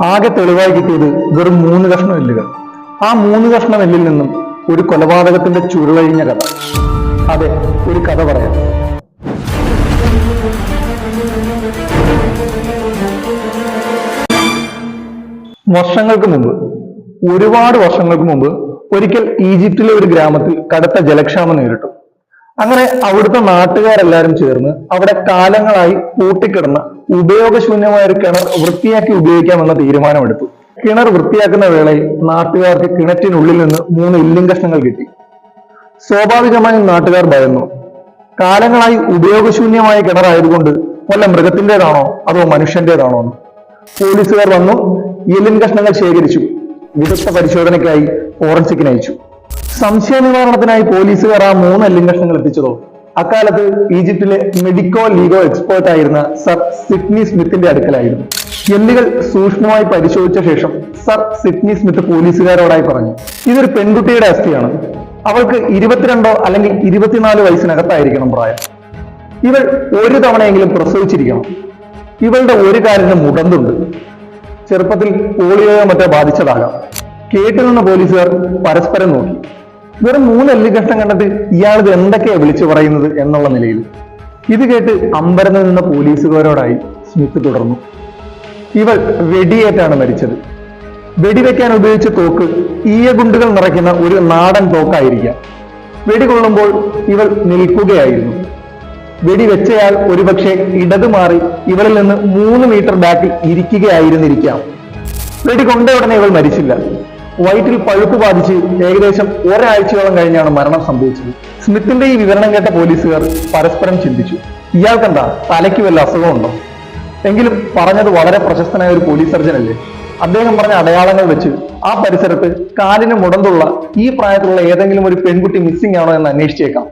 ആകെ തെളിവായി കിട്ടിയത് വെറും 3 കഷ്ണം എല്ലുകൾ. ആ 3 കഷ്ണം എല്ലിൽ നിന്നും ഒരു കൊലപാതകത്തിന്റെ ചുരുളഴിഞ്ഞ കഥ. അതെ, ഒരു കഥ പറയാം. വർഷങ്ങൾക്ക് മുമ്പ്, ഒരുപാട് വർഷങ്ങൾക്ക് മുമ്പ് ഒരിക്കൽ ഈജിപ്തിലെ ഒരു ഗ്രാമത്തിൽ കടുത്ത ജലക്ഷാമം നേരിട്ടു. അങ്ങനെ അവിടുത്തെ നാട്ടുകാരെല്ലാരും ചേർന്ന് അവിടെ കാലങ്ങളായി പൂട്ടിക്കിടന്ന ഉപയോഗശൂന്യമായ ഒരു കിണർ വൃത്തിയാക്കി ഉപയോഗിക്കാമെന്ന തീരുമാനമെടുത്തു. കിണർ വൃത്തിയാക്കുന്ന വേളയിൽ നാട്ടുകാർക്ക് കിണറ്റിനുള്ളിൽ നിന്ന് 3 എല്ലും കഷ്ണങ്ങൾ കിട്ടി. സ്വാഭാവികമായും നാട്ടുകാർ ഭയന്നു. കാലങ്ങളായി ഉപയോഗശൂന്യമായ കിണറായതുകൊണ്ട് വല്ല മൃഗത്തിൻ്റെതാണോ അതോ മനുഷ്യന്റേതാണോ എന്ന്. പോലീസുകാർ വന്നു, എല്ലിൻ കഷ്ണങ്ങൾ ശേഖരിച്ചു. വിദഗ്ധ പരിശോധനയ്ക്കായി ഫോറൻസിക്കിന് അയച്ചു. സംശയ നിവാരണത്തിനായി പോലീസുകാർ ആ 3 എല്ലിൻ കഷ്ണങ്ങൾ എത്തിച്ചതോ അക്കാലത്ത് ഈജിപ്തിലെ മെഡിക്കോ ലീഗോ എക്സ്പേർട്ട് ആയിരുന്ന സർ സിഡ്നി സ്മിത്തിന്റെ അടുക്കലായിരുന്നു. എല്ലുകൾ സൂക്ഷ്മമായി പരിശോധിച്ച ശേഷം സർ സിഡ്നി സ്മിത്ത് പോലീസുകാരോടായി പറഞ്ഞു, ഇതൊരു പെൺകുട്ടിയുടെ അസ്ഥിയാണ്. അവൾക്ക് 22 അല്ലെങ്കിൽ 24 വയസ്സിനകത്തായിരിക്കണം പ്രായം. ഇവൾ ഒരു തവണയെങ്കിലും പ്രസവിച്ചിരിക്കണം. ഇവളുടെ ഒരു കാലിന് മുടന്തുണ്ട്. ചെറുപ്പത്തിൽ പോളിയോയോ മറ്റോ ബാധിച്ചതാകാം. കേട്ടുനിന്ന പോലീസുകാർ പരസ്പരം നോക്കി. വെറും 3 എല്ല് കഷ്ണം കണ്ടിട്ട് ഇയാളിത് എന്തൊക്കെയാ വിളിച്ചു പറയുന്നത് എന്നുള്ള നിലയിൽ. ഇത് കേട്ട് അമ്പരന്ന് നിന്ന പോലീസുകാരോടായി സ്മിത്ത് തുടർന്നു, ഇവൾ വെടിയേറ്റാണ് മരിച്ചത്. വെടിവെക്കാൻ ഉപയോഗിച്ച തോക്ക് ഈയഗുണ്ടുകൾ നിറയ്ക്കുന്ന ഒരു നാടൻ തോക്കായിരിക്കാം. വെടികൊള്ളുമ്പോൾ ഇവൾ നിൽക്കുകയായിരുന്നു. വെടിവെച്ചയാൾ ഒരുപക്ഷെ ഇടതു മാറി ഇവളിൽ നിന്ന് 3 മീറ്റർ ബാക്കിൽ ഇരിക്കുകയായിരുന്നിരിക്കാം. വെടികൊണ്ട ഉടനെ ഇവൾ മരിച്ചില്ല. വയറ്റിൽ പഴുപ്പ് ബാധിച്ച് ഏകദേശം ഒരാഴ്ചയോളം കഴിഞ്ഞാണ് മരണം സംഭവിച്ചത്. സ്മിത്തിന്റെ ഈ വിവരണം കേട്ട പോലീസുകാർ പരസ്പരം ചിന്തിച്ചു, ഇയാൾക്കെന്താ തലയ്ക്ക് വല്ല അസുഖമുണ്ടോ? എങ്കിലും പറഞ്ഞത് വളരെ പ്രശസ്തനായ ഒരു പോലീസ് സർജൻ അല്ലേ. അദ്ദേഹം പറഞ്ഞ അടയാളങ്ങൾ വെച്ച് ആ പരിസരത്ത് കാലിന് മുടന്തുള്ള ഈ പ്രായത്തിലുള്ള ഏതെങ്കിലും ഒരു പെൺകുട്ടി മിസ്സിംഗ് ആണോ എന്ന് അന്വേഷിച്ചേക്കാം.